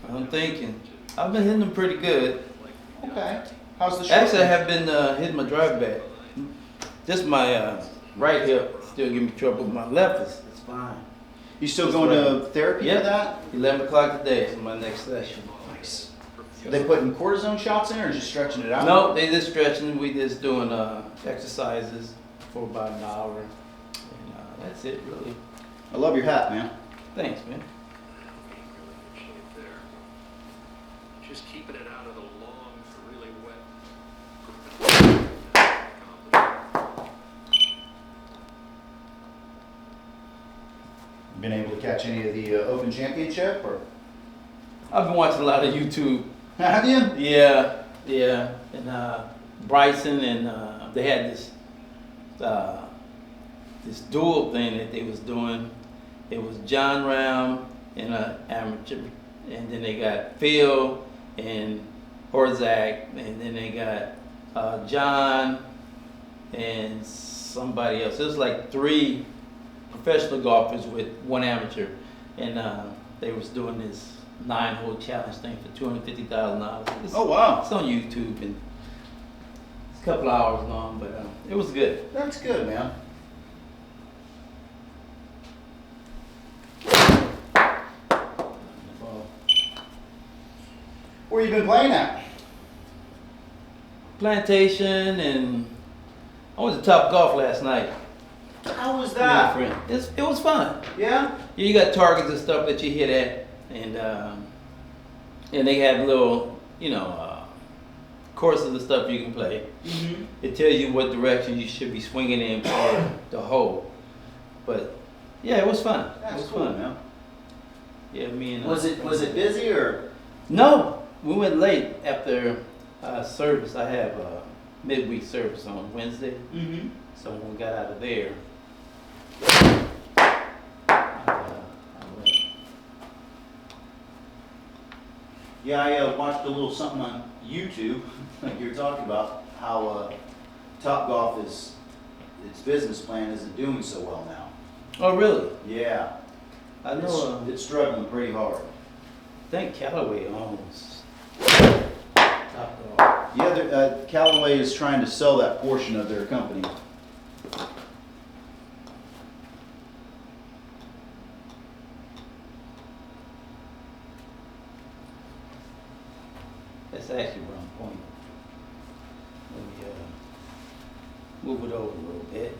I'm thinking. I've been hitting them pretty good. Okay. How's the short Actually, I game? have been hitting my drive back. Just my right hip still giving me trouble. My left is fine. You still That's going right. to therapy Yep. for that? 11 o'clock today is my next session. Nice. Are they putting cortisone shots in or just stretching it out? No, they just stretching. We just doing exercises for about an hour. And that's it, really. I love your hat, man. Thanks, man. Just keeping it out of the long, really wet. Been able to catch any of the Open Championship or? I've been watching a lot of YouTube. Have you? Yeah. And Bryson and they had this dual thing that they was doing. It was John Ram and an amateur, and then they got Phil and Horzak, and then they got John and somebody else. It was like 3 professional golfers with 1 amateur, and they was doing this 9-hole challenge thing for $250,000. Oh, wow. It's on YouTube, and it's a couple hours long, but it was good. That's good, man. Where you been playing at? Plantation, and I went to Top Golf last night. How was with a that? friend. It was fun. Yeah? You got targets and stuff that you hit at, and they have little, courses of stuff you can play. Mm-hmm. It tells you what direction you should be swinging in for the hole. But yeah, it was fun. That's it was cool, fun. man. Yeah, me and Was it busy or? No, we went late after service. I have a midweek service on Wednesday, Mm-hmm. so when we got out of there, I went. Yeah, I watched a little something on YouTube. Like you were talking about how Topgolf its business plan isn't doing so well now. Oh, really? Yeah, I know. it's struggling pretty hard. I think Callaway owns Top Golf. Yeah, Callaway is trying to sell that portion of their company. That's actually where I'm pointing. Let me move it over a little bit.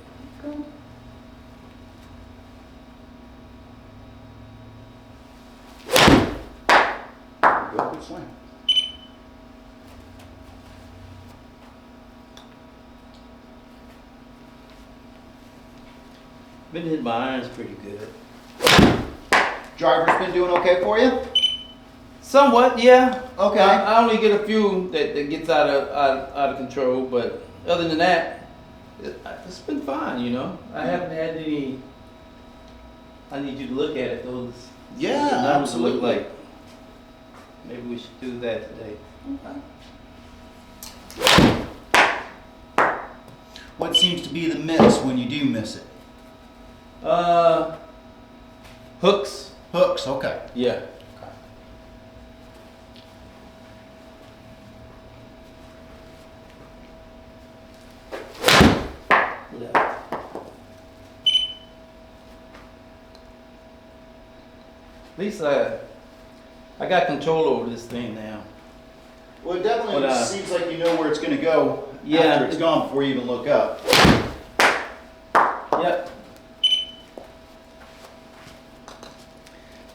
Good swing. Been hitting my irons pretty good. Driver's been doing okay for you? Somewhat, yeah. Okay. I only get a few that gets out of control, but other than that, it's been fine. I haven't had any. I need you to look at it. Those Yeah, the numbers absolutely. look like. Maybe we should do that today. What seems to be the miss when you do miss it? Hooks. Hooks, okay. Yeah. Left. At least I got control over this thing now. Well, it definitely But, seems like you know where it's going to go Yeah. after it's gone before you even look up. Yep.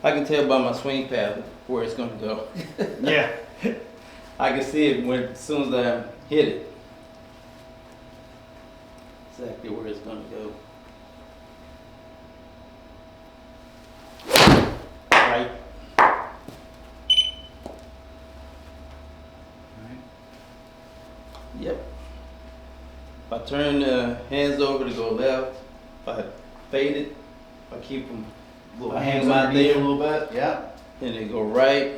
I can tell by my swing path where it's going to go. Yeah. I can see it as soon as I hit it. Exactly where it's going to go. Right. Yep. If I turn the hands over to go left, if I fade it, if I keep them, Little I hands hang 'em out underneath there. a little bit. Yeah. then they go right.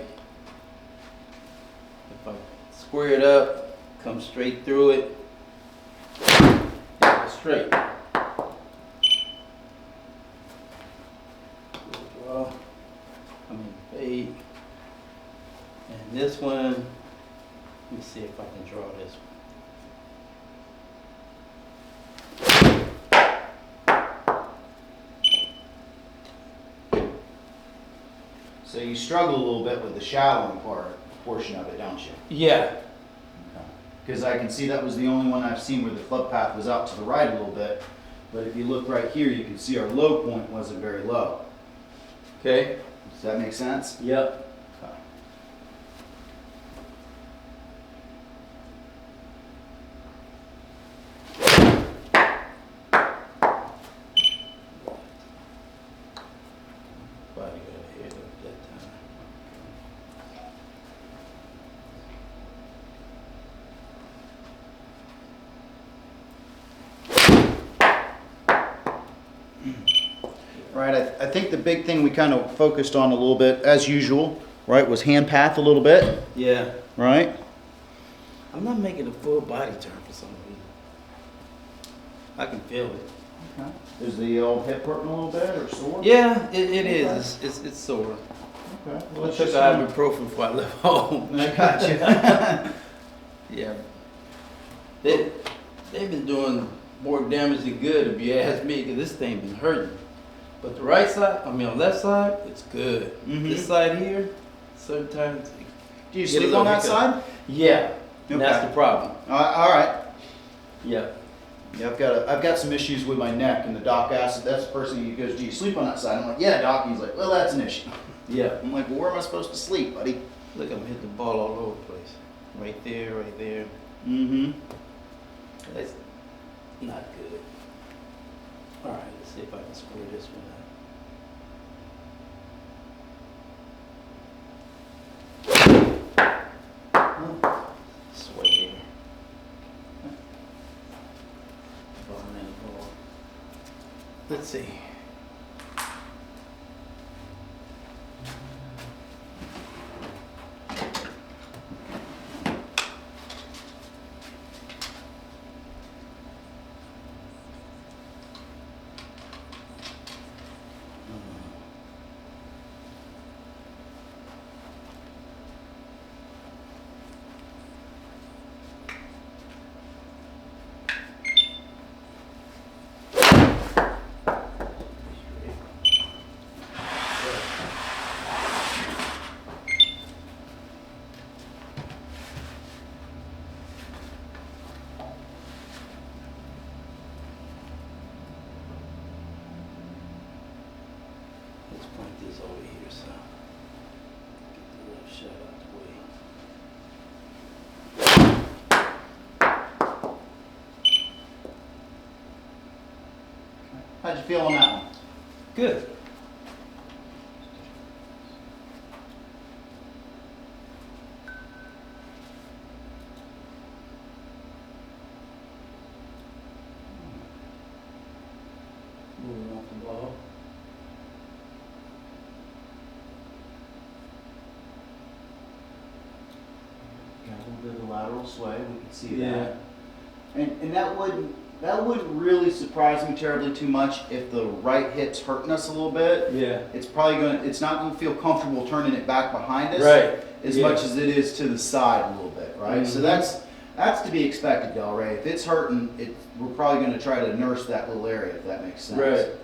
If I square it up, come straight through it, and go straight. Draw. Fade. And this one, let me see if I can draw this one. So you struggle a little bit with the shallowing portion of it, don't you? Yeah, Because I can see that was the only one I've seen where the flood path was out to the right a little bit. But if you look right here, you can see our low point wasn't very low. okay, Does that make sense? yep. Okay. Body got ahead of that time. Right, I think the big thing we kind of focused on a little bit, as usual, right, was hand path a little bit, Yeah, right? I'm not making a full body turn for some reason. I can feel it. Okay. Is the old hip hurting a little bit or sore? Yeah, it Okay. is. It's sore. Okay. I took ibuprofen before I left home. I got you. Yeah. They've been doing more damage than good if you ask me, because this thing been hurting. But the right side, on left side, it's good. Mhm. This side here, sometimes. Do you Get a sleep little on that hiccup. side? Yeah, and that's Okay. the problem. All right. Yeah. Yeah, I've got some issues with my neck, and the doc asked, that's the first thing he goes, do you sleep on that side? I'm like, yeah, doc. And he's like, well, that's an issue. Yeah. I'm like, well, where am I supposed to sleep, buddy? Look, I'm hitting the ball all over the place. Right there, right there. Mm-hmm. That's not good. All right, let's see if I can square this one out. Sway here. Ball and ball. Let's see. Let's point this over here, so get the left shot out the way. How'd you feel on that one? Good. Moving off the ball. Got a little bit of lateral sway, we can see Yeah. that. And that wouldn't really surprise me terribly too much if the right hip's hurting us a little bit. Yeah. It's not gonna feel comfortable turning it back behind us. Right. As Yeah. much as it is to the side a little bit, right? So Mhm. that's to be expected, Del Rey. If it's hurting, we're probably gonna try to nurse that little area, if that makes sense. Right. Very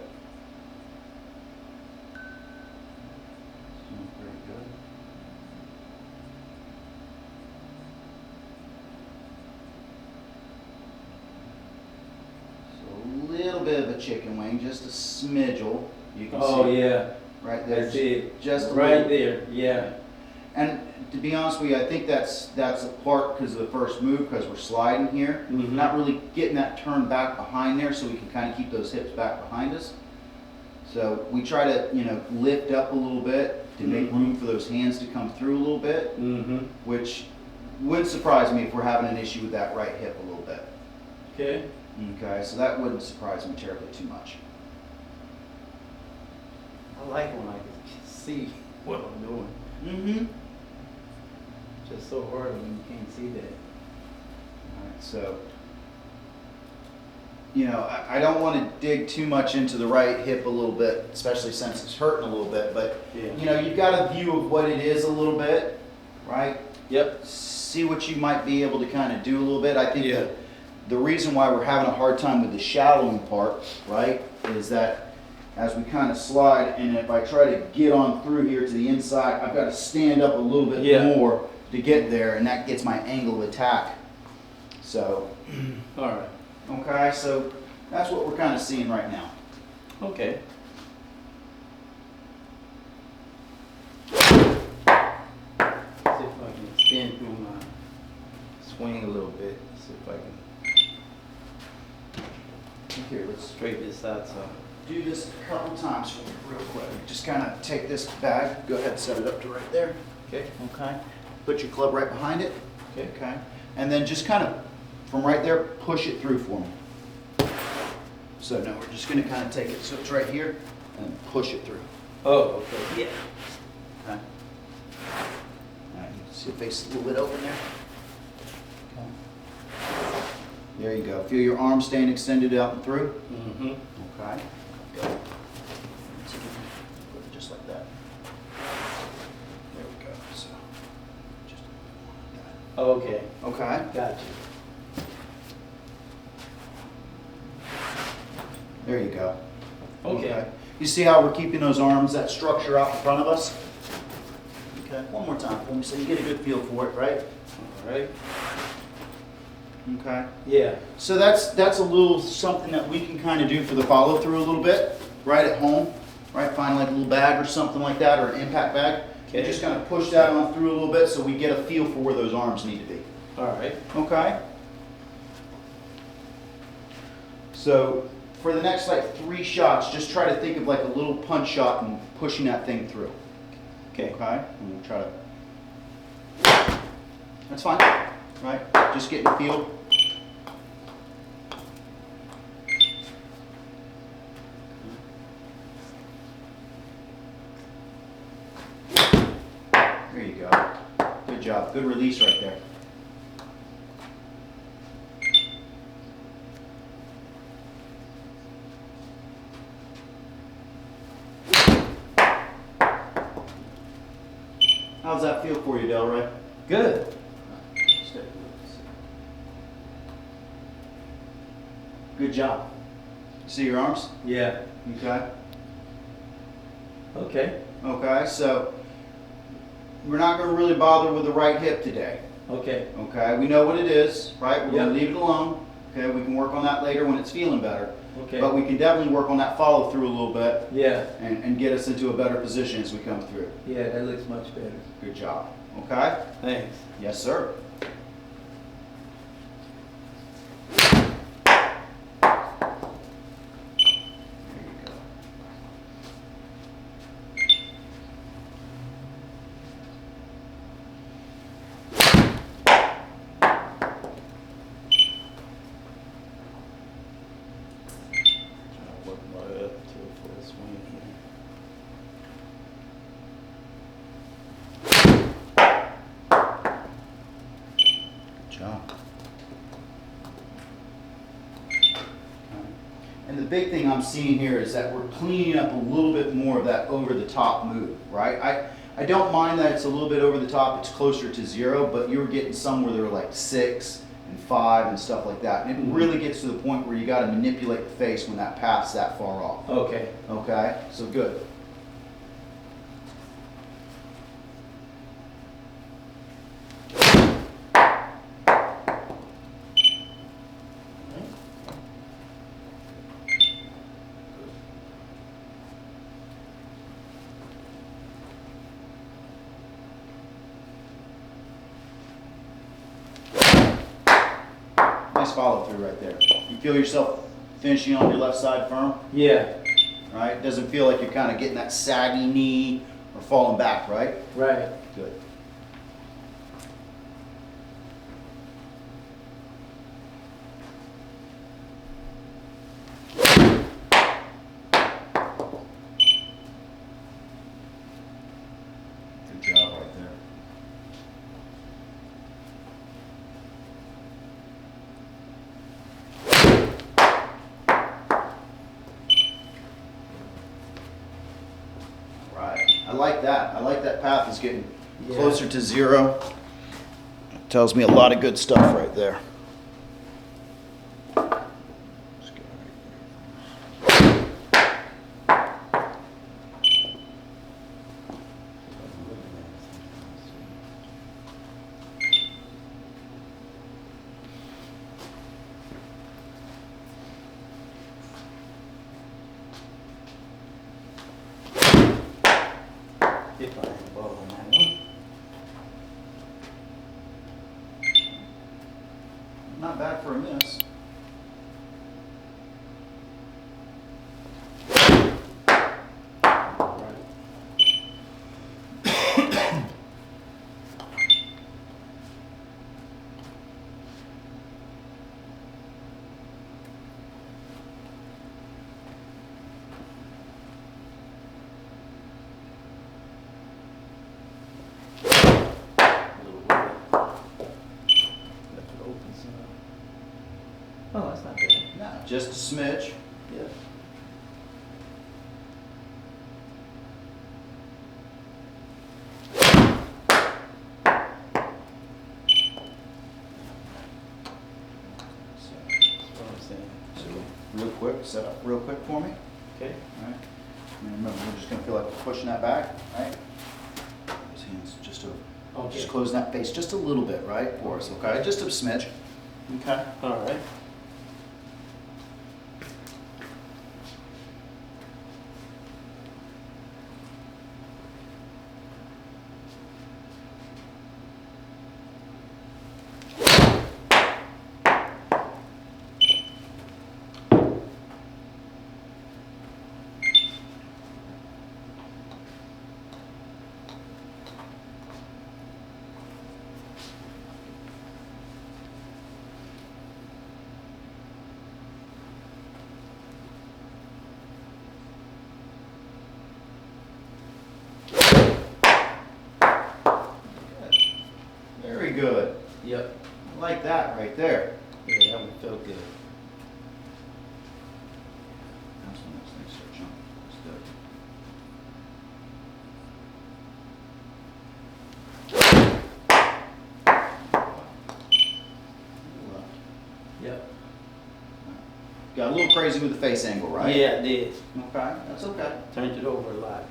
good. So a little bit of a chicken wing, just a smidgel. You can Oh, see yeah. right there. That's it. Just a right little. there. Yeah. And to be honest with you, I think that's a part because of the first move, because we're sliding here. Mhm. Not really getting that turn back behind there, so we can kind of keep those hips back behind us. So we try to, lift up a little bit to make Mhm. room for those hands to come through a little bit, Mm-hmm. which wouldn't surprise me if we're having an issue with that right hip a little bit. Okay. Okay, so that wouldn't surprise me terribly too much. I like when I can see what I'm doing. Mm-hmm. Just so hard when you can't see that. Alright, so, I don't want to dig too much into the right hip a little bit, especially since it's hurting a little bit, but, Yeah. you've got a view of what it is a little bit, right? Yep. See what you might be able to kind of do a little bit. I think Yeah. that the reason why we're having a hard time with the shallowing part, right, is that as we kind of slide, and if I try to get on through here to the inside, I've got to stand up a little bit Yeah. more to get there, and that gets my angle of attack. So, All right. okay, so that's what we're kind of seeing right now. Okay. See if I can spin through my swing a little bit. See if I can Here, let's straighten this out some. do this a couple times for me real quick. Just kind of take this bag, go ahead and set it up to right there. Okay. Okay. Put your club right behind it. Okay. Okay. And then just kind of, from right there, push it through for me. So now we're just going to kind of take it so it's right here and push it through. Oh, okay. Yeah. Okay. All right, you can see the face a little bit open there. Okay. There you go. Feel your arm staying extended out and through. Mm-hmm. Okay. Go. Put it just like that. There we go. So just a little Okay. more like that. Okay. Got you. There you go. Okay. You see how we're keeping those arms, that structure out in front of us? Okay. One more time for me so you get a good feel for it, right? All right. Okay. Yeah. So that's a little something that we can kind of do for the follow through a little bit, right at home, right? Find like a little bag or something like that, or an impact bag. Okay. And just kind of push that on through a little bit so we get a feel for where those arms need to be. All right. Okay. So for the next like 3 shots, just try to think of like a little punch shot and pushing that thing through. Okay. Okay. And we'll try to. That's fine. Right. Just getting the feel. There you go. Good job. Good release right there. How's that feel for you, Delray? Good. Good job. See your arms? Yeah. Okay. Okay. Okay, so we're not going to really bother with the right hip today. Okay. Okay, we know what it is, right? We're going to Yep. leave it alone. Okay, we can work on that later when it's feeling better. Okay. But we can definitely work on that follow through a little bit Yeah. and get us into a better position as we come through. Yeah, that looks much better. Good job. Okay? Thanks. Yes, sir. There you go. Trying to work my way up to a full swing here. Good job. And the big thing I'm seeing here is that we're cleaning up a little bit more of that over the top move, right? I don't mind that it's a little bit over the top, it's closer to 0, but you're getting some where they're like 6 and 5 and stuff like that. And it really gets to the point where you got to manipulate the face when that path's that far off. Okay. Okay, so good. Nice follow through right there. You feel yourself finishing on your left side firm? Yeah. Right? Doesn't feel like you're kind of getting that saggy knee or falling back, right? Right. Good. Good job right there. Right. I like that. I like that path is getting Yeah. closer to 0. Tells me a lot of good stuff right there. If I had a ball on that one. Not bad for a miss. Oh, that's not bad. Nah, just a smidge. Yeah. So, That's what I'm saying. so real quick, set up real quick for me. Okay. All right. And remember, we're just gonna feel like we're pushing that back, right? Those hands just over. Okay. Just closing that face just a little bit, right, for us, okay? Just a smidge. Okay. All right. Very good. Yep. I like that right there. Yeah, that one felt good. That's when those things start jumping. That's good. Yep. Got a little crazy with the face angle, right? Yeah, I did. Okay, that's okay. Turned it over a lot.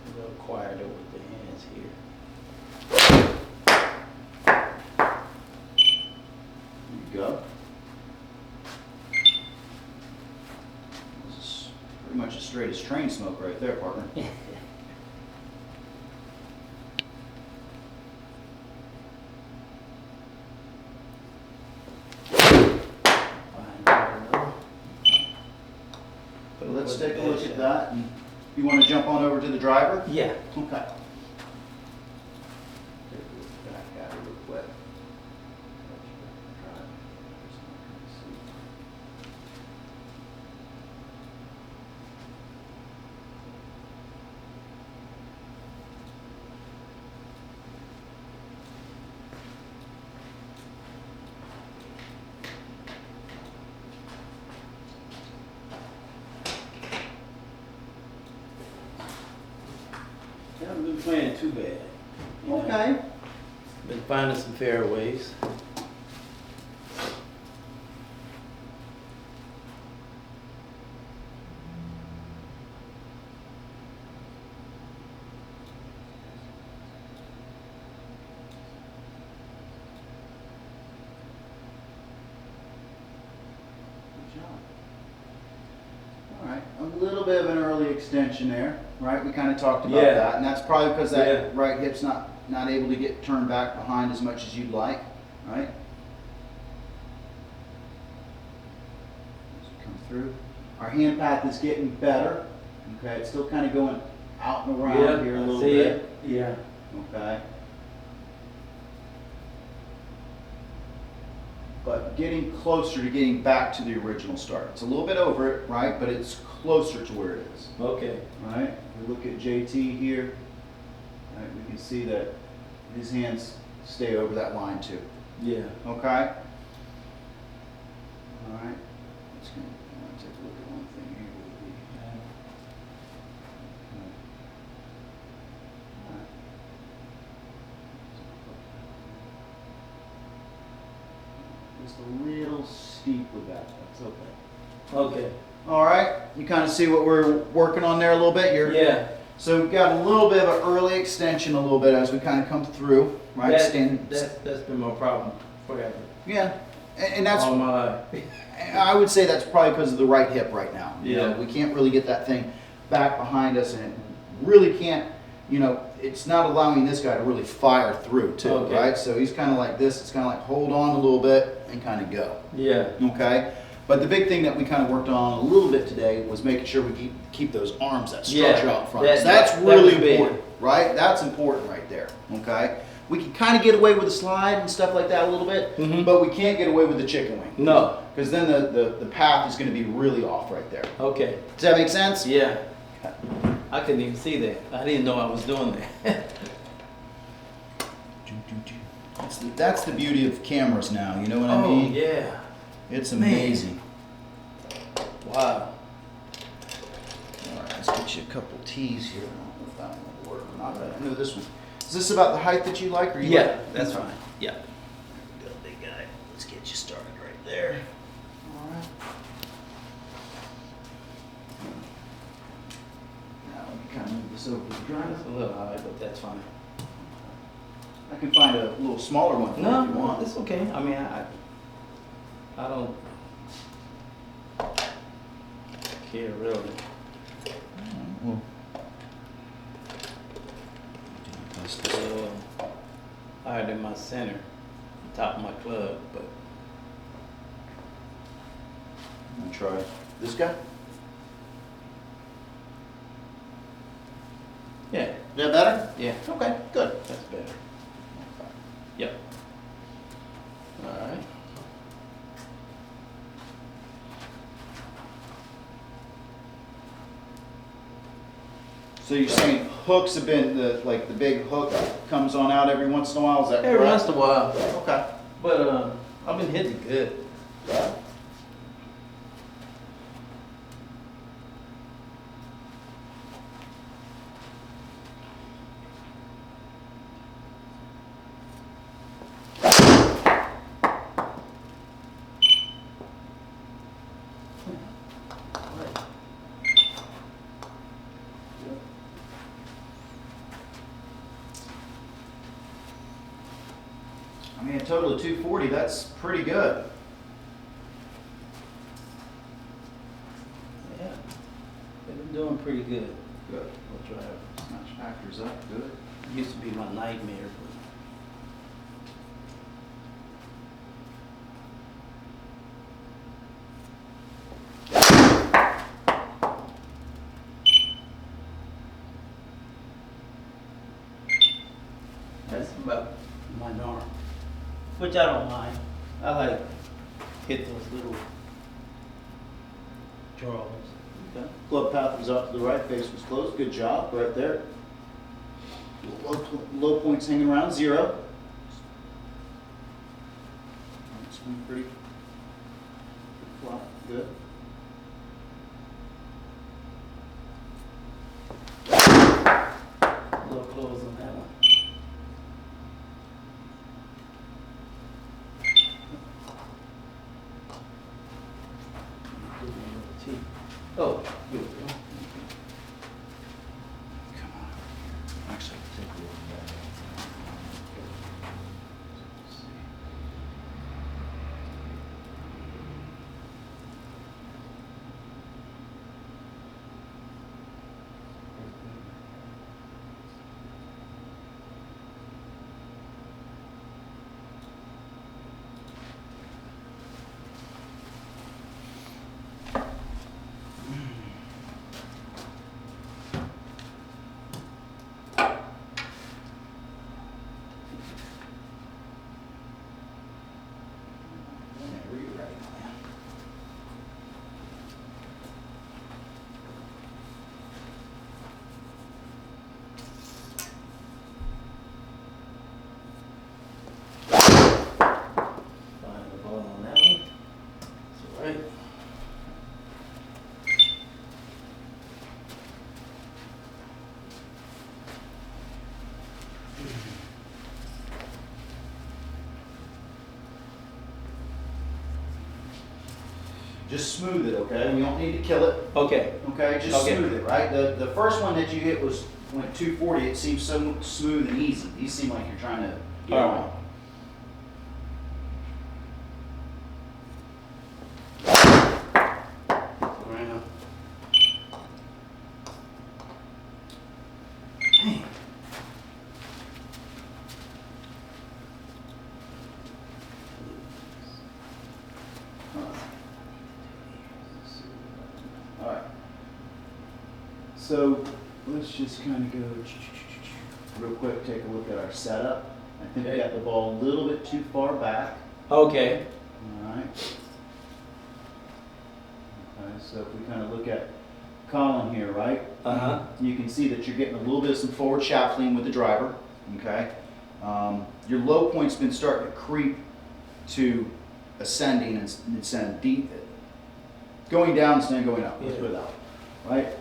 A little quieter with the hands here. There you go. This is pretty much as straight as train smoke right there, partner. So let's take a look at that. And you want to jump on over to the driver? Yeah. Okay. Back out real quick. I haven't been playing too bad. You know, Okay. Been finding some fairways. Good job. All right, a little bit of an early extension there, right? We kind of talked about Yeah. that, and that's probably because that Yeah. right hip's not able to get turned back behind as much as you'd like, right? As we come through, our hand path is getting better. Okay, it's still kind of going out and around here a little see bit. it. Yeah. Okay. But getting closer to getting back to the original start. It's a little bit over it, right? But it's closer to where it is. Okay. Right? We look at JT here. Right? We can see that his hands stay over that line too. Yeah. Okay? All right. Let's go. I want to take a look at one thing here. All right. a little steep with that. That's okay. Okay. All right, you kind of see what we're working on there a little bit. Yeah. So we've got a little bit of an early extension a little bit as we kind of come through, right? That's Stand- been my problem forever. yeah, and that's, All my life. I would say that's probably because of the right hip right now. You know, Yeah. we can't really get that thing back behind us, and it really can't, you know, it's not allowing this guy to really fire through too, Okay. right? So he's kind of like this. It's kind of like hold on a little bit and kind of go. Yeah. Okay, but the big thing that we kind of worked on a little bit today was making sure we keep those arms, that structure Yeah, out front. that- So that's that really was big. important, right? That's important right there. Okay, we can kind of get away with the slide and stuff like that a little bit, Mhm. but we can't get away with the chicken wing. No. Because then the path is going to be really off right there. Okay. Does that make sense? Yeah. I couldn't even see that. I didn't know I was doing that. That's the beauty of cameras now. You know what I Oh mean? yeah. It's Man. amazing. Wow. All right, let's get you a couple T's here. I don't know if that one will work or not, but I know this one. Is this about the height that you like, or you Yeah, like? that's fine. Yeah. Good, big guy. Let's get you started right there. All right. Now let me kind of move this over to the driver. It's a little high, but that's fine. I can find a little smaller one for you No, if you want. it's okay. I mean, I don't care really. Well, Higher than my center, top of my club, but I'm gonna try this guy. yeah, Is that better? yeah, Okay, good. that's better. Yep. All right. So you're saying hooks have been like the big hook comes on out every once in a while? Is that Every correct? once in a while, Okay. but I've been hitting good. I mean, a total of 240. That's pretty good. Yeah, they've been doing pretty good. Good. We'll try it. Smash factors up. Good. Used to be my nightmare, but that's about my norm, which I don't mind. I like hit those little draws. Okay. Club path was up to the right, face was closed. Good job, right there. Low points hanging around 0. It's been pretty flat. Good. A little close on that one. Oh, here we go. Come on. Actually, take a look at that. Let's see. Just smooth it, okay? We don't need to kill it, Okay. okay? Just Okay. smooth it, right? The first one that you hit went 240. It seems so smooth and easy. These seem like you're trying to get All right. on. Around. All right. So let's just kind of go real quick, take a look at our setup. I think we Okay. got the ball a little bit too far back. Okay. All right. Okay, so if we kind of look at Colin here, right? Uh-huh. You can see that you're getting a little bit of some forward shaft lean with the driver, okay? Your low point's been starting to creep to ascending instead of deep, going down instead of going up, let's Yeah. put it that way, right?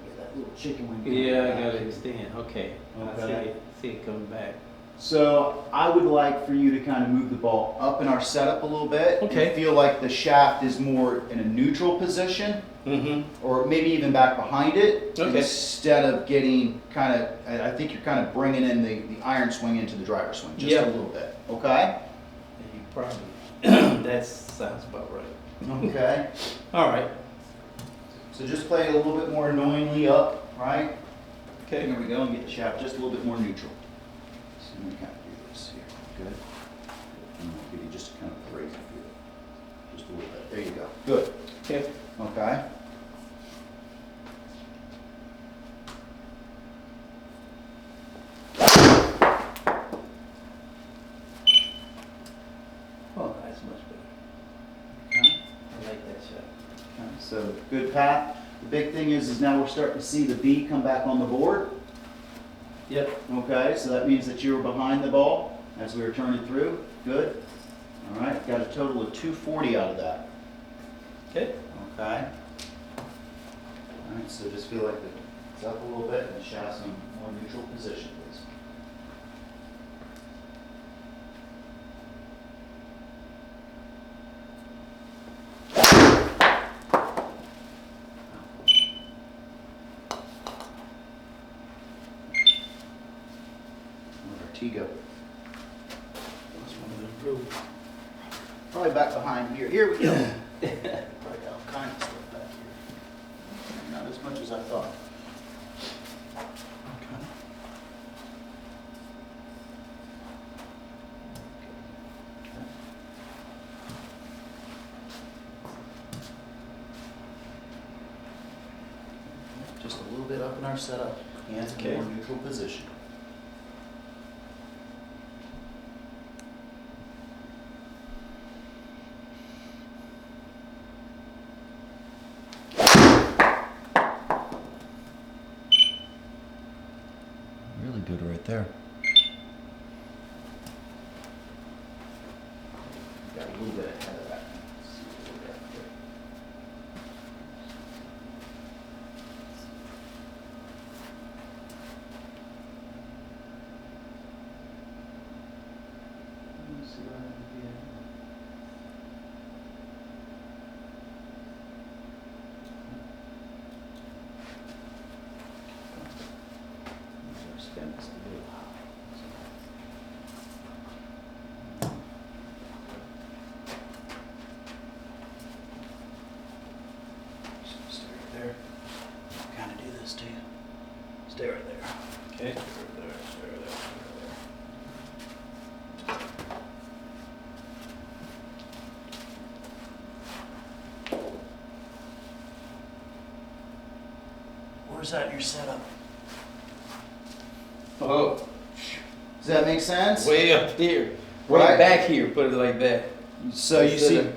Get that little chicken wing coming Yeah, I back gotta here. extend. Okay. I Okay. see it coming back. So I would like for you to kind of move the ball up in our setup a little bit. Okay. And feel like the shaft is more in a neutral position, Mm-hmm. or maybe even back behind it. Okay. Instead of getting kind of, I think you're kind of bringing in the iron swing into the driver swing just Yeah. a little bit. Okay? You probably, that sounds about right. Okay. All right. So just play it a little bit more annoyingly up, right? Okay. Here we go, and get the shaft just a little bit more neutral. So let me kind of do this here. Good. And I'll give you just a kind of break through it. Just a little bit. There you go. Good. Okay. Okay. Oh, that's much better. Okay. I like that shot. Okay, so good path. The big thing is now we're starting to see the B come back on the board. Yep. Okay, so that means that you were behind the ball as we were turning through. Good. All right, got a total of 240 out of that. Okay. Okay. All right, so just feel like it's up a little bit and shaft's in a more neutral position, please. Where'd our tee go? That's one of the improved. Probably back behind here. Here we go. Probably got all kinds of stuff back here. Not as much as I thought. Okay. Just a little bit up in our setup. Hands in a Okay. more neutral position. Really good right there. Got a little bit ahead of that. Let's see what we got here. Let's see what happens here. Our spin is a little high. So stay right there. Kind of do this to you. Stay right there. Okay. Stay right there. Where's that in your setup? Oh, Does that make sense? way up here. Way Right. back here, put it like that. So you see, Instead of-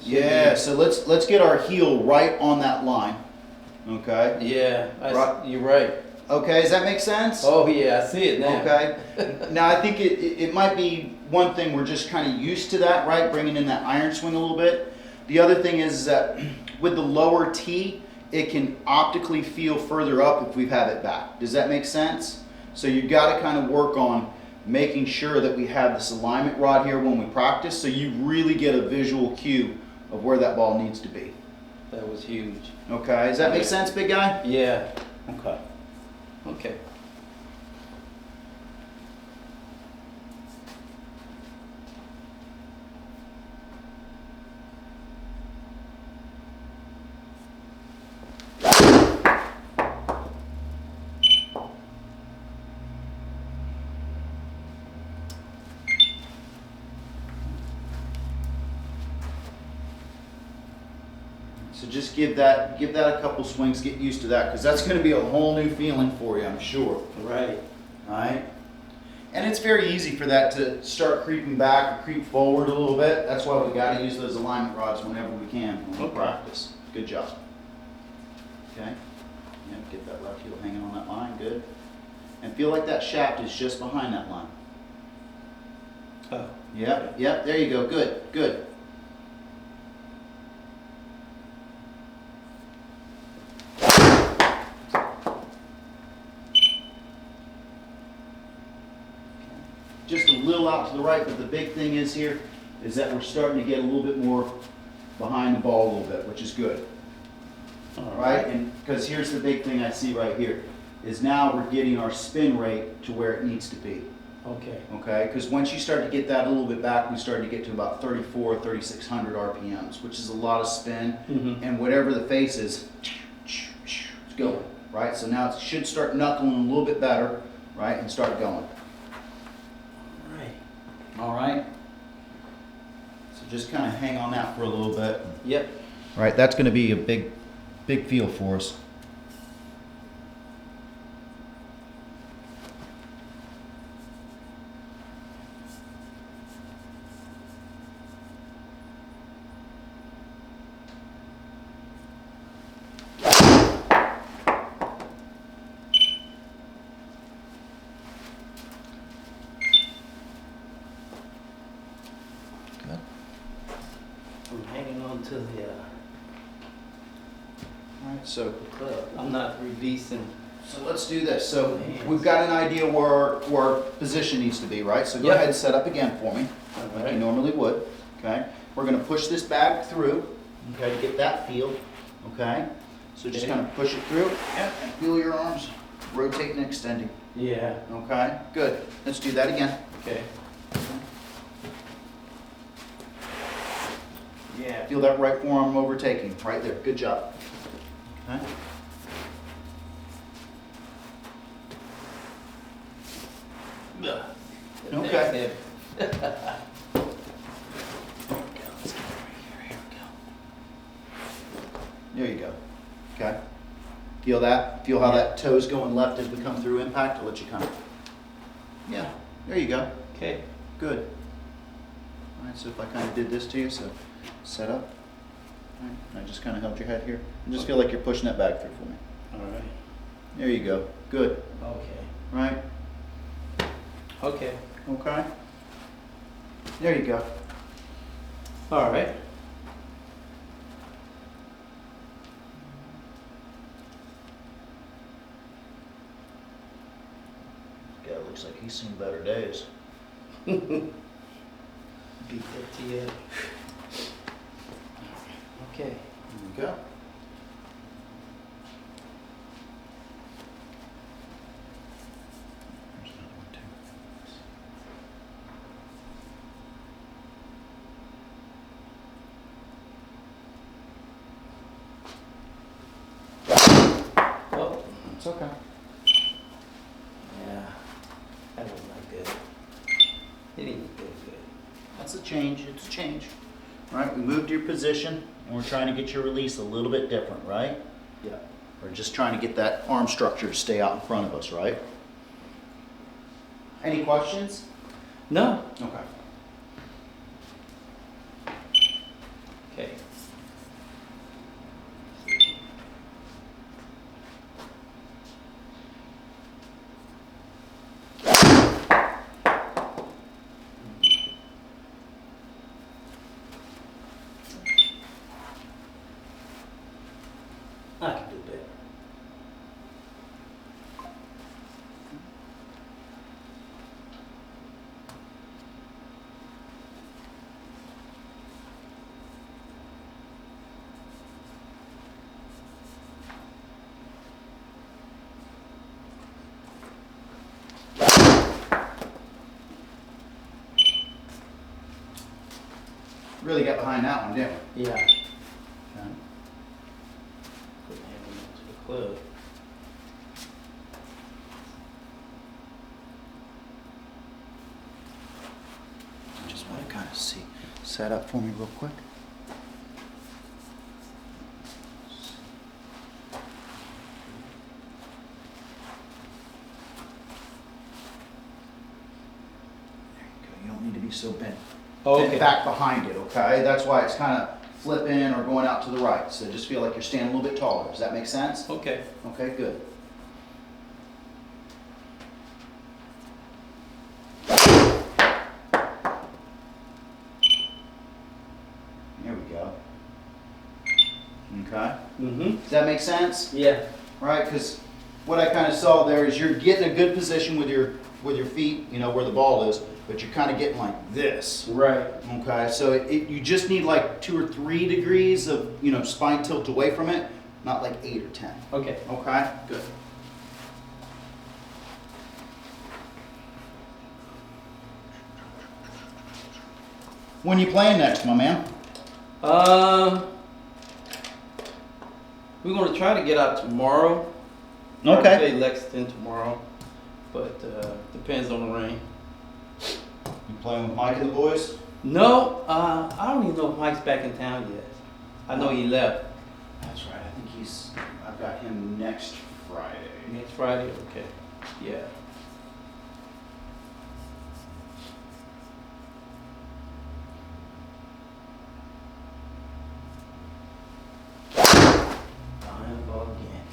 yeah. So let's get our heel right on that line. Okay. Yeah, Right. you're right. Okay. Does that make sense? Oh, yeah, I see it now. Okay. Now I think it might be one thing we're just kind of used to that, right? Bringing in that iron swing a little bit. The other thing is that with the lower tee, it can optically feel further up if we have it back. Does that make sense? So you've got to kind of work on making sure that we have this alignment rod here when we practice, so you really get a visual cue of where that ball needs to be. That was huge. Okay, does that make sense, big guy? Yeah. Okay. Okay. So just give that a couple swings, get used to that, because that's going to be a whole new feeling for you, I'm sure. Right. All right. And it's very easy for that to start creeping back or creep forward a little bit. That's why we got to use those alignment rods whenever we can when we Okay. practice. Good job. Okay. Yeah, get that left heel hanging on that line. Good. And feel like that shaft is just behind that line. Oh. Yep. Yep. There you go. Good. Good. Just a little out to the right, but the big thing is here is that we're starting to get a little bit more behind the ball a little bit, which is good. All right, and because here's the big thing I see right here is now we're getting our spin rate to where it needs to be. Okay. Okay, because once you start to get that a little bit back, we start to get to about 3,600 RPMs, which is a lot of spin. Mm-hmm. And whatever the face is, it's going, right? So now it should start knuckling a little bit better, right, and start going. Right. All right. So just kind of hang on that for a little bit. Yep. All right, that's going to be a big feel for us. I'm hanging on to the All right, so club. I'm not releasing. let's do this. So we've got an idea where our position needs to be, right? So go ahead and set up again for me, like you normally would. Okay. We're going to push this bag through. Okay, to get that feel. Okay. So just kind of push it through. Yep. And feel your arms rotating and extending. Yeah. Okay. Good. Let's do that again. Okay. Yeah. Feel that right forearm overtaking. Right there. Good job. Okay. Okay. There you go. Okay. Feel that? Feel how that toe's going left as we come through impact? I'll let you come. Yeah. There you go. Okay. Good. All right, so if I kind of did this to you, so set up. All right, and I just kind of held your head here. And just feel like you're pushing that back through for me. All right. There you go. Good. Okay. Right? Okay. Okay. There you go. All right. Guy looks like he's seen better days. Beat that to you. Okay. There you go. There's another one too. Oh. It's okay. Yeah. That was not good. It didn't feel good. That's a change. It's a change. All right, we moved your position, and we're trying to get your release a little bit different, right? Yeah. We're just trying to get that arm structure to stay out in front of us, right? Any questions? No. Okay. Okay. I can do better. really got behind that one, didn't we? Yeah. Okay. Couldn't have them to the club. Just want to kind of see. Set up for me real quick. There you go. You don't need to be so bent. Okay. Bent back behind it, okay? That's why it's kind of flipping or going out to the right. So just feel like you're standing a little bit taller. Does that make sense? Okay. Okay, good. There we go. Okay. Mm-hmm. Does that make sense? Yeah. Right, because what I kind of saw there is you're getting a good position with your feet, you know, where the ball is, but you're kind of getting like this. Right. Okay, so you just need like 2 or 3 degrees of, you know, spine tilt away from it, not like 8 or 10. Okay. Okay, good. When you playing next, my man? We're gonna try to get out tomorrow. Okay. Probably play Lexington tomorrow, but depends on the rain. You playing with Mike and the boys? No, I don't even know if Mike's back in town yet. I know he left That's right. I think I've got him next Friday. next Friday. Okay. Yeah. Behind the ball again.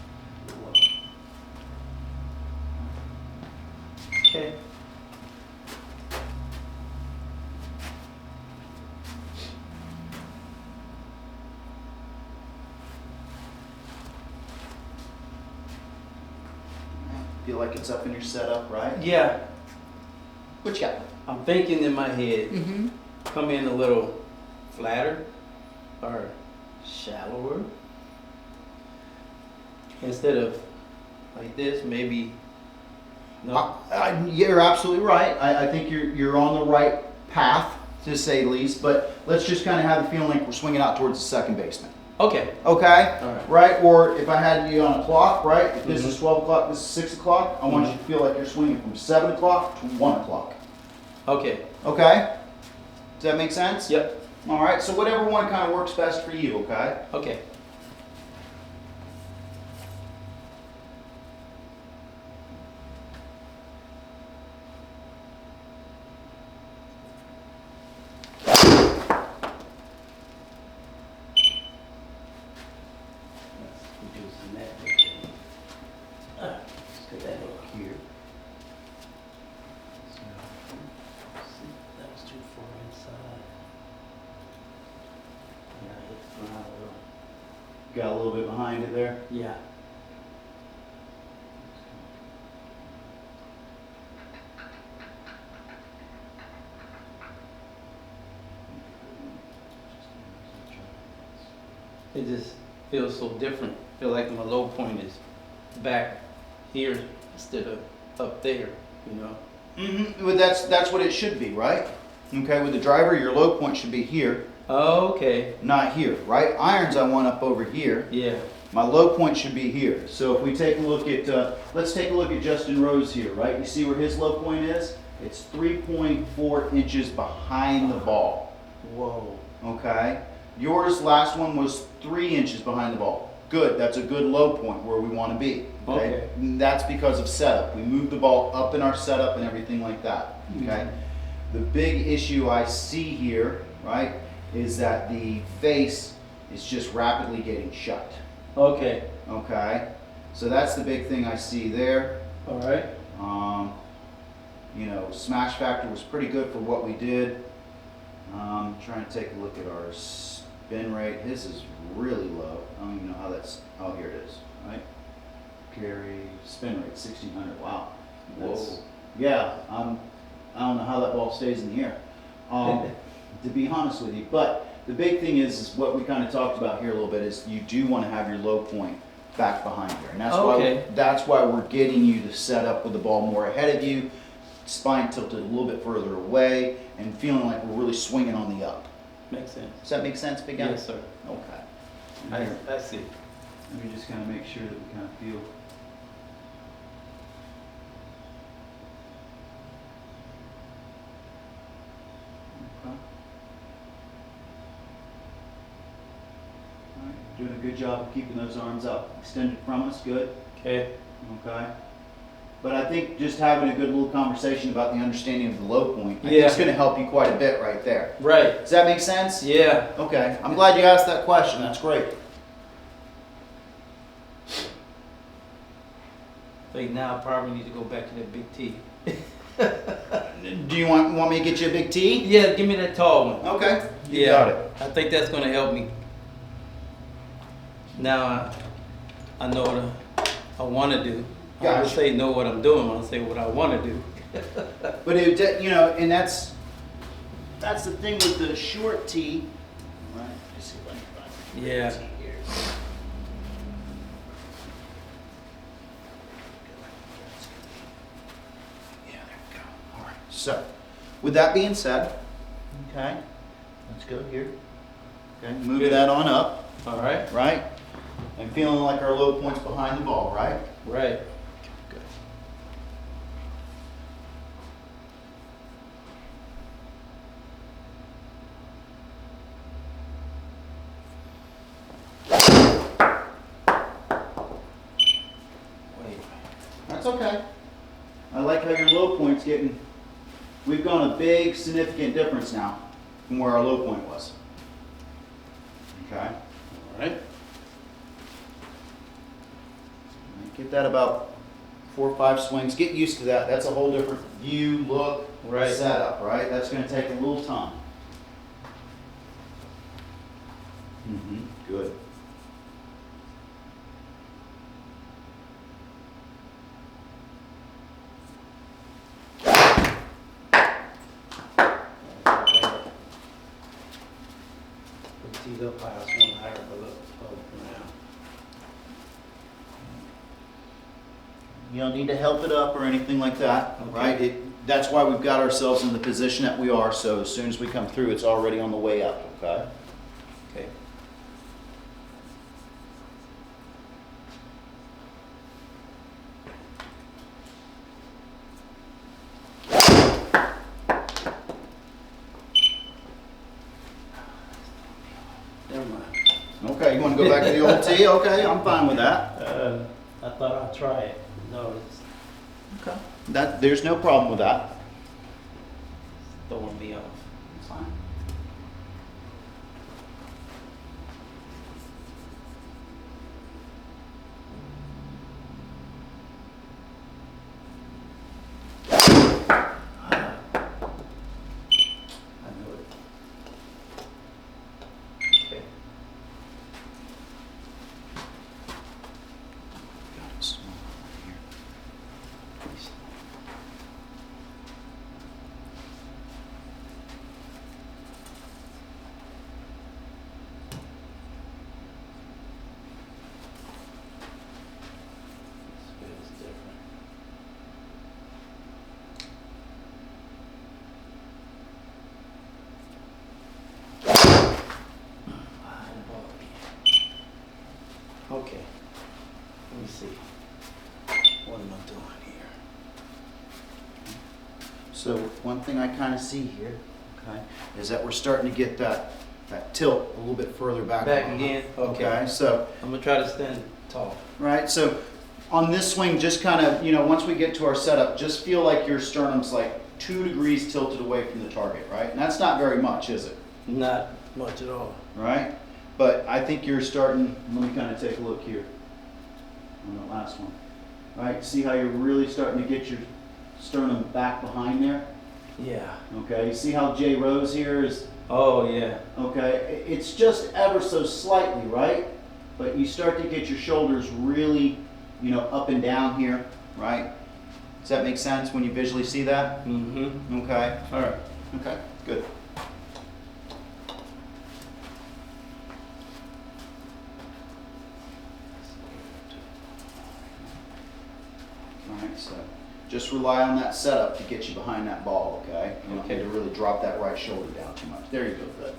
Okay. Feel like it's up in your setup, right? Yeah. What you got? I'm thinking in my head, Mm-hmm. come in a little flatter or shallower. Instead of like this, maybe. No. You're absolutely right. I think you're on the right path, to say the least. But let's just kind of have the feeling like we're swinging out towards the second baseman. Okay. Okay? All right. Right? Or if I had you on a clock, right? If this Mhm. is 12 o'clock, this is 6 o'clock, I want you to feel like you're swinging from 7 o'clock to 1 o'clock. Okay. Okay? Does that make sense? Yep. All right. So whatever one kind of works best for you, okay? Okay. Let's reduce the net right there. Let's get that over here. See, that was too far inside. Yeah, I hit the ground a little. Got a little bit behind it there. Yeah. It just feels so different. Feel like my low point is back here instead of up there, you know? Mm-hmm. Well, that's what it should be, right? Okay, with the driver, your low point should be here, Oh, okay. not here, right? Irons I want up over here. Yeah. My low point should be here. So if we take a look at, let's take a look at Justin Rose here, right? You see where his low point is? It's 3.4 inches behind the ball, Whoa. okay? Yours, last one was 3 inches behind the ball. Good, that's a good low point where we want to be, okay? Okay. And that's because of setup. We move the ball up in our setup and everything like that, okay? The big issue I see here, right, is that the face is just rapidly getting shut, Okay. okay? So that's the big thing I see there. All right. You know, smash factor was pretty good for what we did. Trying to take a look at our spin rate. His is really low. I don't even know how that's, oh, here it is, right? Carry, spin rate, 1600, wow. That's- Whoa. Yeah, I don't know how that ball stays in the air, to be honest with you. But the big thing is what we kind of talked about here a little bit is you do want to have your low point back behind here. And Okay. that's why we're getting you to set up with the ball more ahead of you, spine tilted a little bit further away, and feeling like we're really swinging on the up. Makes sense. Does that make sense, big guy? Yes, sir. Okay. And here, I see. let me just kind of make sure that we kind of feel. Okay. All right, doing a good job of keeping those arms up, extended from us, good. Okay. Okay. But I think just having a good little conversation about the understanding of the low point, I think Yeah. it's going to help you quite a bit right there. Right. Does that make sense? Yeah. Okay. I'm glad you asked that question. That's great. Like now, I probably need to go back to that big T. Do you want me to get you a big T? Yeah, give me that tall one. Okay. You Yeah. got it. I think that's gonna help me. Now I know what I want to do. I Gotcha. would say know what I'm doing. I say what I want to do. But it, you know, and that's the thing with the short T. Right. Let's see if I can find the Yeah. T here. Yeah, there we go. All right. So, with that being said, okay, let's go here. Okay, move Good. that on up, All right. right? And feeling like our low point's behind the ball, right? Right. Good. Wait. That's okay. I like how your low point's getting, we've gone a big significant difference now from where our low point was. Okay? All right. Get that about 4 or 5 swings. Get used to that. That's a whole different view, look, Right. setup, right? That's going to take a little time. Good. Teed up high, I just want to higher, but look, now. You don't need to help it up or anything like that, Okay. right? That's why we've got ourselves in the position that we are, so as soon as we come through, it's already on the way up, okay? Okay. Never mind. Okay, you want to go back to the old T? Okay, I'm fine with that. I thought I'd try it. No, it's Okay. There's no problem with that. throwing me off. It's fine. I knew it. Okay. Got it small right here. This feels different. Okay. Let me see. What am I doing here? So one thing I kind of see here, okay, is that we're starting to get that tilt a little bit further back. Back again? Okay. Okay, so, I'm gonna try to stand tall. right, so on this swing, just kind of, you know, once we get to our setup, just feel like your sternum's like 2 degrees tilted away from the target, right? And that's not very much, is it? Not much at all. Right? But I think you're starting, let me kind of take a look here on that last one. Right, see how you're really starting to get your sternum back behind there? Yeah. Okay, you see how J Rose here is, Oh, yeah. okay, it's just ever so slightly, right? But you start to get your shoulders really, you know, up and down here, right? Does that make sense when you visually see that? Mm-hmm. Okay, All right. okay, good. Alright, so just rely on that setup to get you behind that ball, okay? You don't need Okay. to really drop that right shoulder down too much. There you go, good.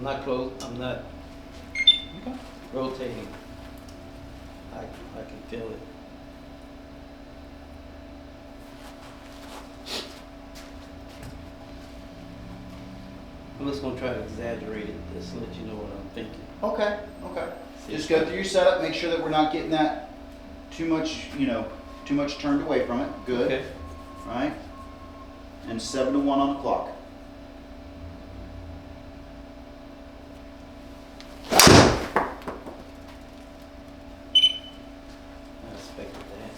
I'm not close, I'm not Okay. rotating. I can feel it. I'm just gonna try to exaggerate it, just to let you know what I'm thinking. Okay, okay. Just go through your setup, make sure that we're not getting that too much, too much turned away from it. Good. Okay. All right. And 7 to 1 on the clock. I expected that.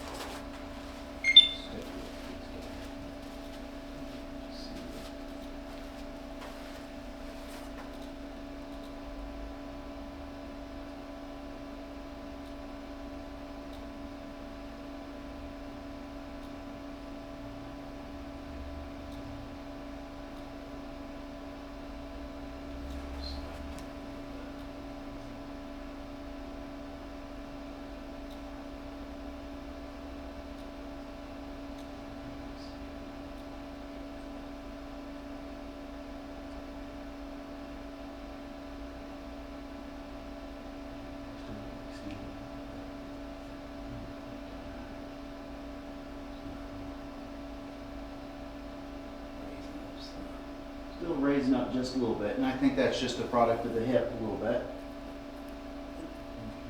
Still raising up just a little bit, and I think that's just a product of the hip a little bit.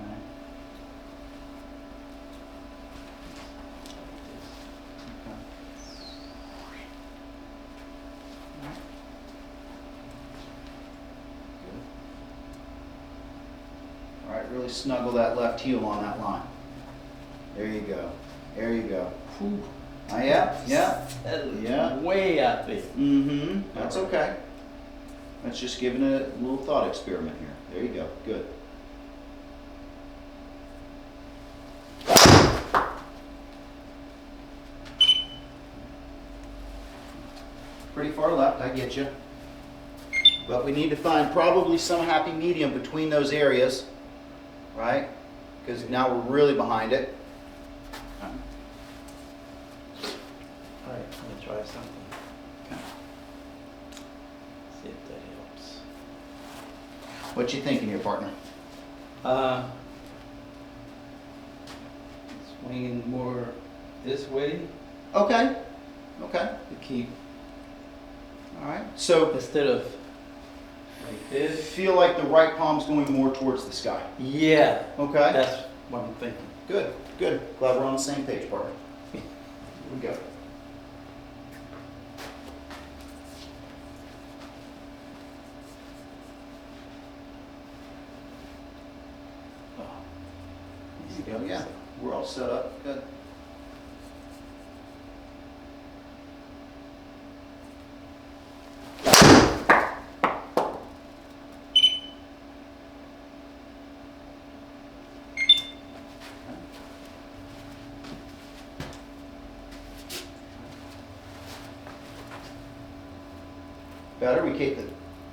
Okay. All right, really snuggle that left heel on that line. There you go. There you go. Whew. Yeah, yeah. That is Yeah. way out there. Mm-hmm. That's okay. That's just giving it a little thought experiment here. There you go. Good. Pretty far left, I get you. But we need to find probably some happy medium between those areas, right? Because now we're really behind it. All right, I'm gonna try something. Okay. See if that helps. What you thinking here, partner? Swinging more this way Okay. Okay. to keep, All right. So instead of like this. feel like the right palm's going more towards the sky. Yeah, Okay. that's what I'm thinking. Good. Good. Glad we're on the same page, partner. Here we go. There you go. Yeah. We're all set up. Good. Better. We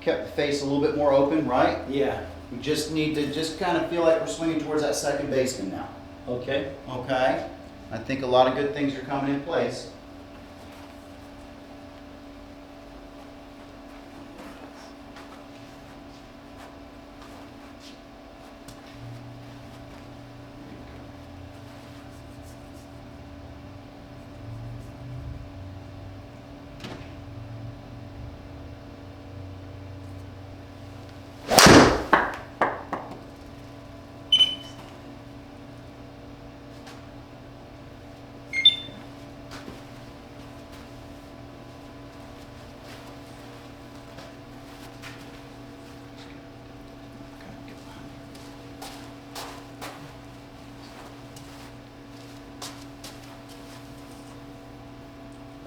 kept the face a little bit more open, right? Yeah, We just need to just kind of feel like we're swinging towards that second baseman now. okay. Okay? I think a lot of good things are coming in place.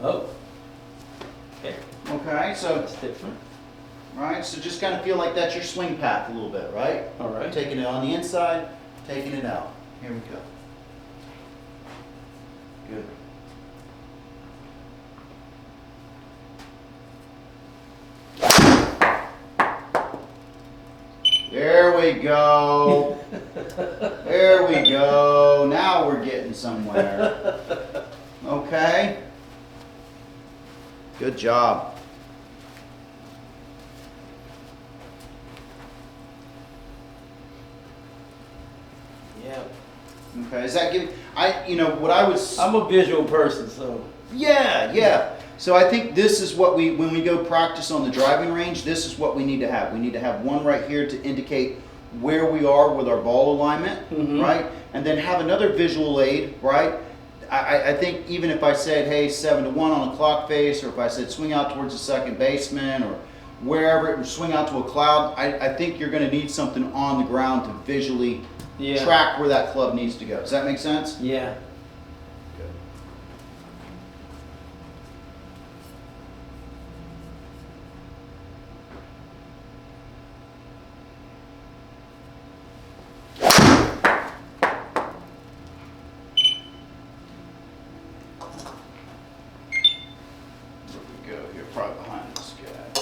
Oh, okay, Okay, so that's different. right, so just kind of feel like that's your swing path a little bit, right? All right. Taking it on the inside, taking it out. Here we go. Good. There we go. There we go. Now we're getting somewhere. Okay. Good job. Yeah. Okay, is that giving, what I was, I'm a visual person, so. yeah, yeah. So I think this is what when we go practice on the driving range, this is what we need to have. We need to have one right here to indicate where we are with our ball alignment, Mhm. right? And then have another visual aid, right? I think even if I said, hey, 7-1 on a clock face, or if I said swing out towards the second baseman, or wherever, or swing out to a cloud, I think you're going to need something on the ground to visually track where that club needs to go. Does that make sense? Yeah. Good. Where we go here, probably behind this guy.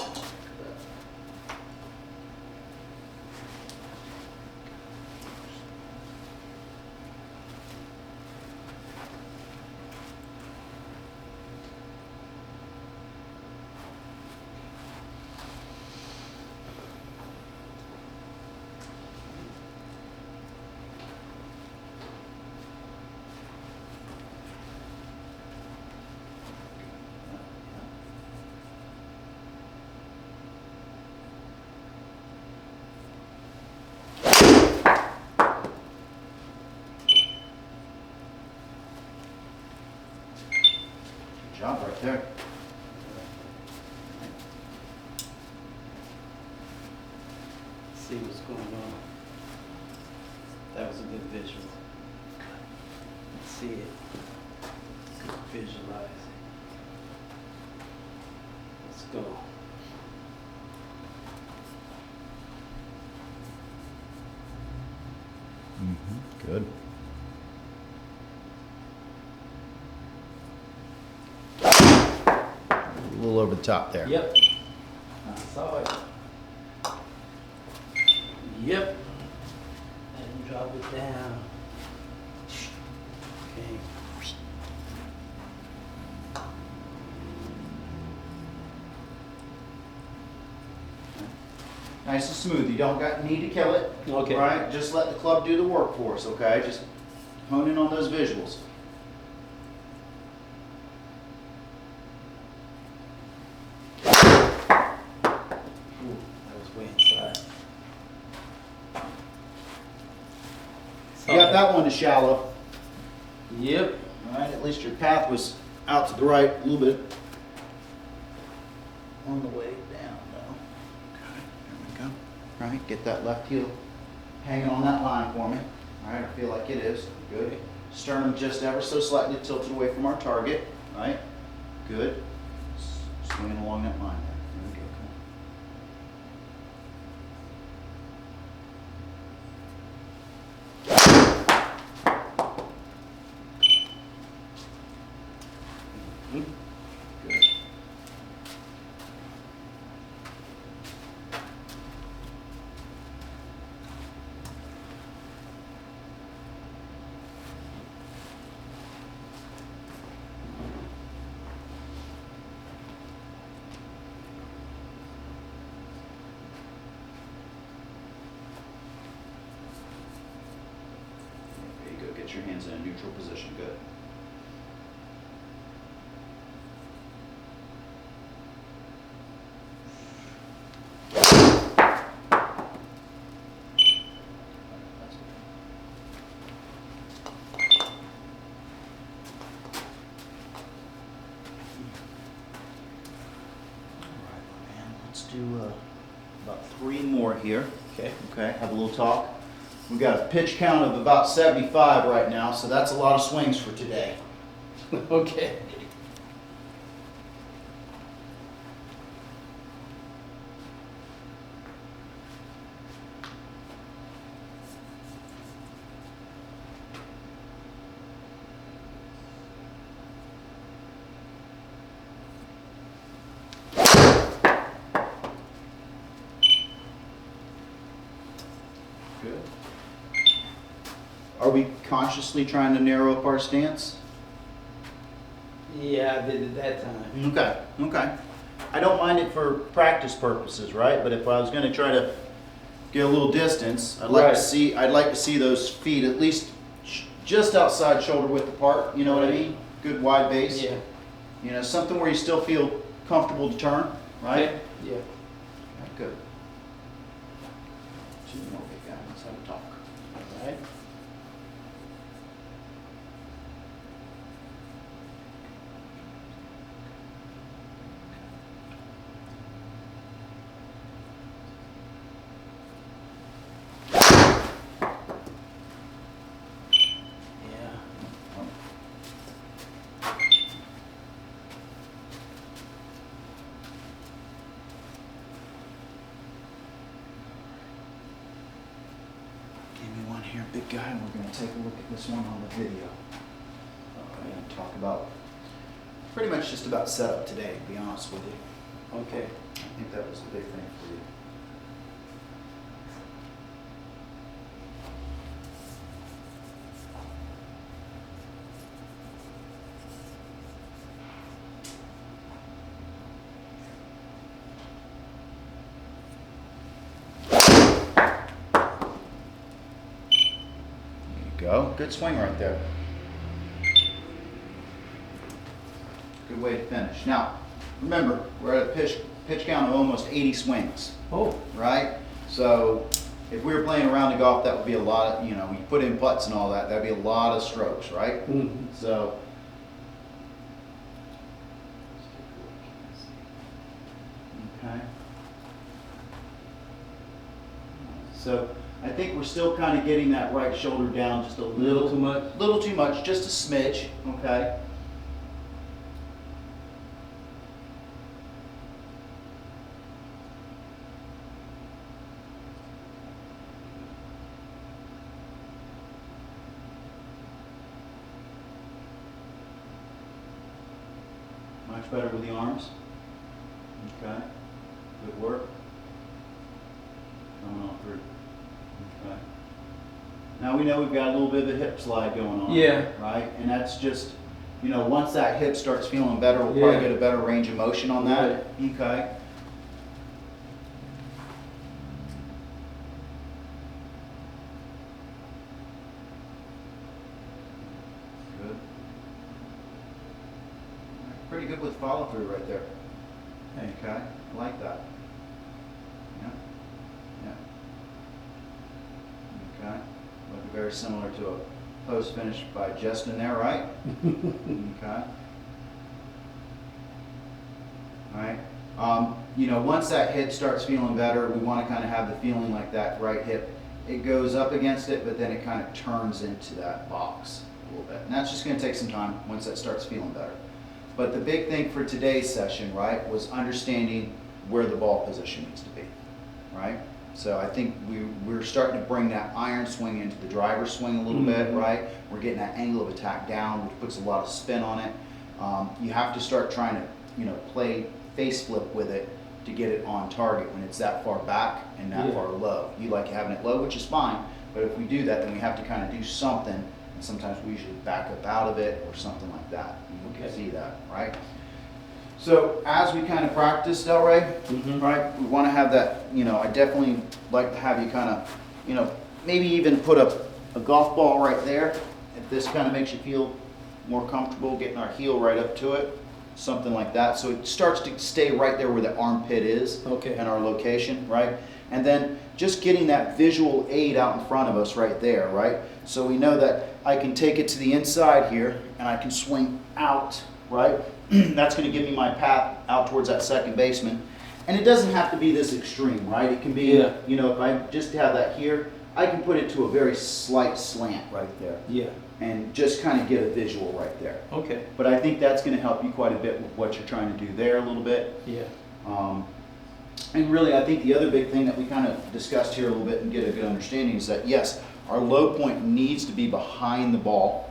Good job right there. See what's going on. That was a good visual. Let's see it. Good visualize it. Let's go. Good. A little over the top there. Yep. I saw it. Yep. And drop it down. Okay. Nice and smooth. You don't need to kill it. Okay. Right? Just let the club do the work for us, okay? Just hone in on those visuals. Ooh, that was way inside. You got that one to shallow. Yep. All right, at least your path was out to the right a little bit. On the way down, though. Okay, there we go. All right, get that left heel hanging on that line for me. All right, I feel like it is. Good. Sternum just ever so slightly tilted away from our target. All right, good. Swinging along that line there. There we go. Mhm. Good. There you go. Get your hands in a neutral position. Good. Let's do about 3 more here. Okay. Okay, have a little talk. We've got a pitch count of about 75 right now, so that's a lot of swings for today. Okay. Good. Are we consciously trying to narrow up our stance? Yeah, I did it that time. Okay, okay. I don't mind it for practice purposes, right? But if I was going to try to get a little distance. I'd like Right. to see. I'd like to see those feet at least just outside shoulder width apart. You know what I Right. mean? Good wide base. Yeah. You know, something where you still feel comfortable to turn, right? Yeah. Good. Two more big guys. Let's have a talk. All right. Yeah. Give me one here, big guy, and we're going to take a look at this one on the video. All right, and talk about pretty much just about setup today, to be honest with you. Okay. I think that was the big thing for you. Go. Good swing right there. Good way to finish. Now, remember, we're at a pitch count of almost 80 swings, Oh. right? So, if we were playing a round of golf, that would be a lot of, you know, you put in putts and all that, that'd be a lot of strokes, right? Mm-hmm. So, okay. So, I think we're still kind of getting that right shoulder down just a Little too much. little too much, just a smidge, okay? Much better with the arms. Okay. Good work. Coming on through. Okay. Now we know we've got a little bit of a hip slide going on. Yeah. Right? And that's just, you know, once that hip starts feeling better, we'll probably Yeah. get a better range of motion on that. Okay. Good. Pretty good with follow through right there. Okay. I like that. Yeah. Yeah. Okay. Looking very similar to a post finish by Justin there, right? Okay. All right. You know, once that hip starts feeling better, we want to kind of have the feeling like that right hip, it goes up against it, but then it kind of turns into that box a little bit. And that's just going to take some time once that starts feeling better. But the big thing for today's session, right, was understanding where the ball position needs to be, right? So I think we're starting to bring that iron swing into the driver swing a little bit, right? We're getting that angle of attack down, which puts a lot of spin on it. You have to start trying to, you know, play face flip with it to get it on target when it's that far back and that far low. You like having it low, which is fine, but if we do that, then we have to kind of do something, and sometimes we usually back up out of it or something like that. You can see that, right? So as we kind of practice, Delray, right, we want to have that, you know, I definitely like to have you kind of, you know, maybe even put a golf ball right there, if this kind of makes you feel more comfortable, getting our heel right up to it, something like that. So it starts to stay right there where the armpit is and our location, right? And then just getting that visual aid out in front of us right there, right? So we know that I can take it to the inside here and I can swing out, right? That's going to give me my path out towards that second baseman. And it doesn't have to be this extreme, right? It can be, you know, if I just have that here, I can put it to a very slight slant right there. Yeah. And just kind of get a visual right there. Okay. But I think that's going to help you quite a bit with what you're trying to do there a little bit. Yeah. And really, I think the other big thing that we kind of discussed here a little bit and get a good understanding is that, yes, our low point needs to be behind the ball,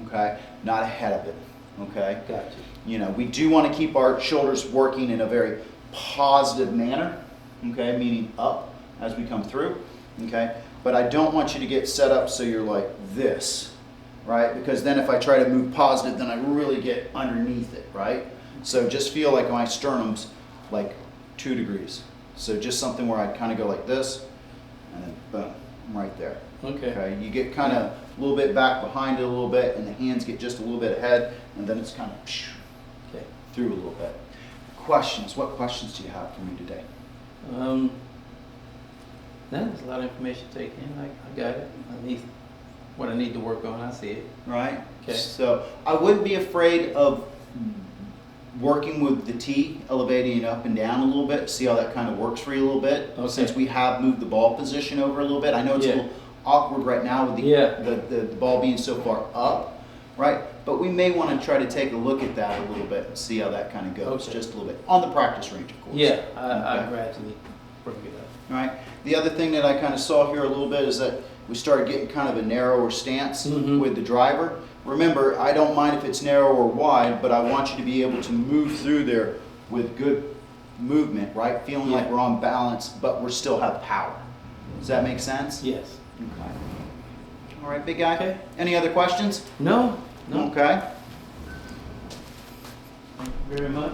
okay, not ahead of it, okay? Gotcha. You know, we do want to keep our shoulders working in a very positive manner, okay, meaning up as we come through, okay? But I don't want you to get set up so you're like this, right? Because then if I try to move positive, then I really get underneath it, right? So just feel like my sternum's like 2 degrees. So just something where I kind of go like this, and then boom, right there. Okay. Okay, you get kind of a little bit back behind it a little bit, and the hands get just a little bit ahead, and then it's kind of Okay. through a little bit. Questions? What questions do you have for me today? No, there's a lot of information to take in. I got it. I need what I need to work on. I see it. Right? Okay. So I wouldn't be afraid of working with the tee, elevating it up and down a little bit, see how that kind of works for you a little bit. Okay. Since we have moved the ball position over a little bit. I know it's a Yeah. little awkward right now with the, Yeah. the ball being so far up, right? But we may want to try to take a look at that a little bit and see how that kind of goes, Okay. just a little bit. On the practice range, of course. Yeah, I Okay. gradually bring it up. All right. The other thing that I kind of saw here a little bit is that we started getting kind of a narrower stance Mhm. with the driver. Remember, I don't mind if it's narrow or wide, but I want you to be able to move through there with good movement, right? Feeling like Yeah. we're on balance, but we still have power. Does that make sense? Yes. Okay. All right, big guy. Okay. Any other questions? No. No. Okay. Thank you very much.